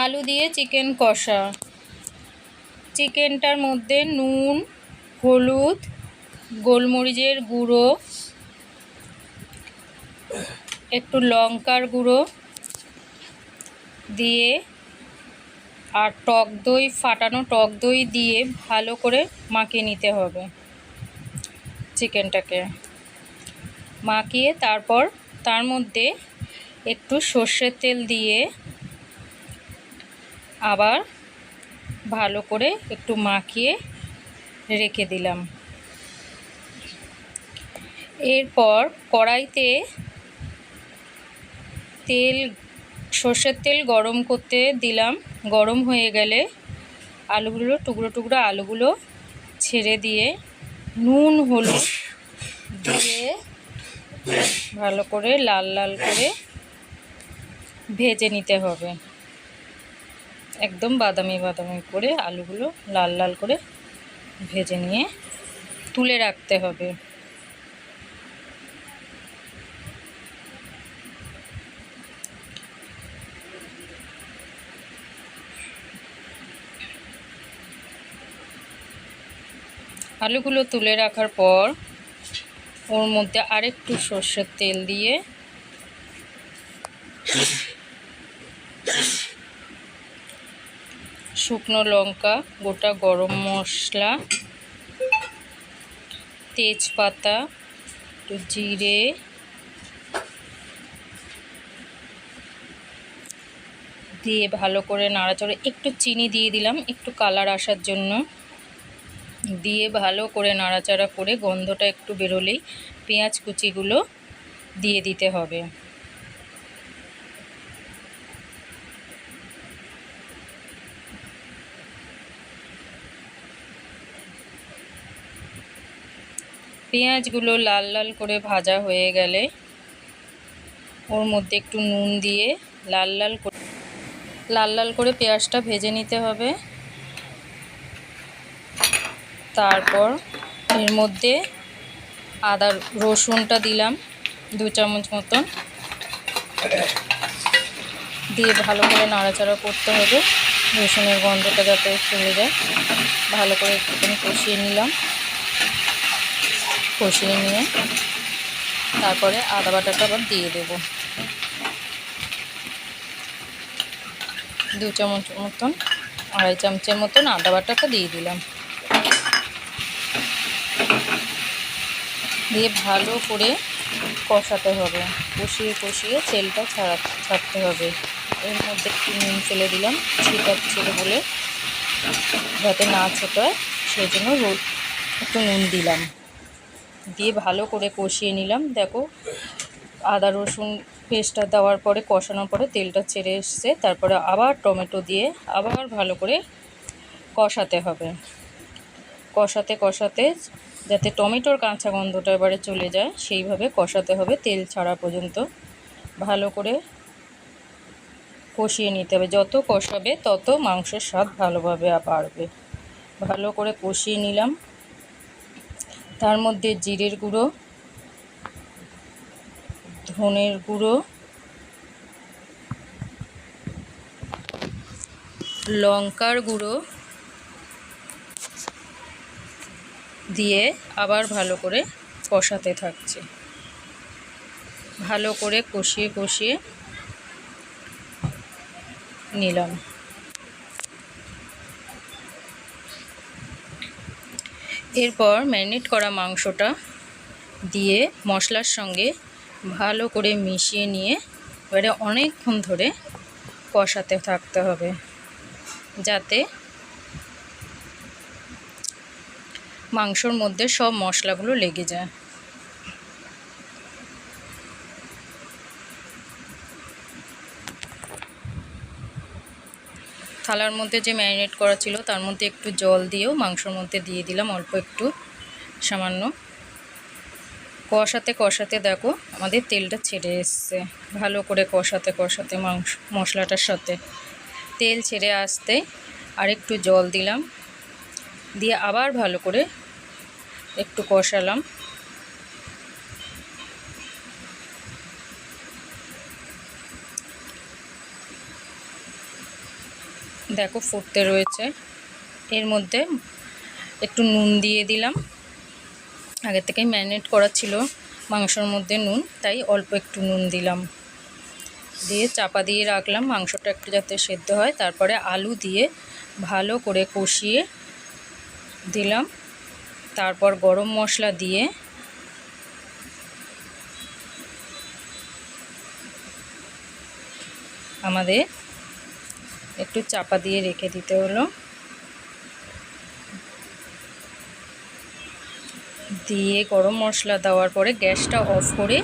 আলু দিয়ে চিকেন কষা। চিকেনটার মধ্যে নুন, হলুদ, গোলমরিচের গুঁড়ো, একটু লঙ্কার গুঁড়ো দিয়ে আর টক দই, ফাটানো টক দই দিয়ে ভালো করে মাখিয়ে নিতে হবে। চিকেনটাকে মাখিয়ে তারপর তার মধ্যে একটু সর্ষের তেল দিয়ে আবার ভালো করে একটু মাখিয়ে রেখে দিলাম। এরপর কড়াইতে সর্ষের তেল গরম করতে দিলাম। গরম হয়ে গেলে আলুগুলো টুকরো টুকরো আলুগুলো ছেড়ে দিয়ে নুন হলুদ দিয়ে ভালো করে লাল লাল করে ভেজে নিতে হবে। একদম বাদামি বাদামি করে আলুগুলো লাল লাল করে ভেজে নিয়ে তুলে রাখতে হবে। আলুগুলো তুলে রাখার পর ওর মধ্যে আরেকটু সর্ষের তেল দিয়ে শুকনো লঙ্কা, গোটা গরম মশলা, তেজপাতা, একটু জিরে, দিয়ে ভালো করে নাড়াচাড়া, একটু চিনি দিয়ে দিলাম একটু কালার আসার জন্য। দিয়ে ভালো করে নাড়াচাড়া করে গন্ধটা একটু বেরোলেই পেঁয়াজ কুচিগুলো দিয়ে দিতে হবে। পেঁয়াজগুলো লাল লাল করে ভাজা হয়ে গেলে ওর মধ্যে একটু নুন দিয়ে লাল লাল করে পেঁয়াজটা ভেজে নিতে হবে। তারপর এর মধ্যে আদা রসুনটা দিলাম 2 চামচ মতন, দিয়ে ভালো করে নাড়াচাড়া করতে হবে। রসুনের গন্ধটা যাতে চলে যায়, ভালো করে একটুখানি কষিয়ে নিলাম। কষিয়ে নিয়ে তারপরে আদা বাটাটা আবার দিয়ে দেব। 2 চামচ মতন, 2.5 চামচের মতন আদা বাটাটা দিয়ে দিলাম। দিয়ে ভালো করে কষাতে হবে। কষিয়ে কষিয়ে তেলটা ছাড়তে হবে। এর মধ্যে একটু নুন ফেলে দিলাম, ছিটাচ্ছিল বলে যাতে না ছোটায় সেই জন্য একটু নুন দিলাম। দিয়ে ভালো করে কষিয়ে নিলাম। দেখো আদা রসুন পেস্টটা দেওয়ার পরে কষানোর পরে তেলটা ছেড়ে এসছে। তারপরে আবার টমেটো দিয়ে আবার ভালো করে কষাতে হবে। কষাতে কষাতে যাতে টমেটোর কাঁচা গন্ধটা এবারে চলে যায় সেইভাবে কষাতে হবে। তেল ছাড়া পর্যন্ত ভালো করে কষিয়ে নিতে হবে। যত কষাবে তত মাংসের স্বাদ ভালোভাবে বাড়বে। ভালো করে কষিয়ে নিলাম। তার মধ্যে জিরের গুঁড়ো, ধনের গুঁড়ো, লঙ্কার গুঁড়ো দিয়ে আবার ভালো করে কষাতে থাকছে। ভালো করে কষিয়ে কষিয়ে নিলাম। এরপর ম্যারিনেট করা মাংসটা দিয়ে মশলার সঙ্গে ভালো করে মিশিয়ে নিয়ে এবারে অনেকক্ষণ ধরে কষাতে থাকতে হবে যাতে মাংসর মধ্যে সব মশলাগুলো লেগে যায়। থালার মধ্যে যে ম্যারিনেট করা ছিল তার মধ্যে একটু জল দিয়েও মাংসর মধ্যে দিয়ে দিলাম, অল্প একটু সামান্য। কষাতে কষাতে দেখো আমাদের তেলটা ছেড়ে এসছে। ভালো করে কষাতে কষাতে মশলাটার সাথে তেল ছেড়ে আসতে আর একটু জল দিলাম, দিয়ে আবার ভালো করে একটু কষালাম। দেখো ফুটতে রয়েছে। এর মধ্যে একটু নুন দিয়ে দিলাম। আগে থেকেই ম্যারিনেট করা ছিল মাংসর মধ্যে নুন, তাই অল্প একটু নুন দিলাম। দিয়ে চাপা দিয়ে রাখলাম মাংসটা একটু যাতে সেদ্ধ হয়। তারপরে আলু দিয়ে ভালো করে কষিয়ে দিলাম। তারপর গরম মশলা দিয়ে আমাদের একটু চাপা দিয়ে রেখে দিতে হলো। দিয়ে গরম মশলা দেওয়ার পরে গ্যাসটা অফ করে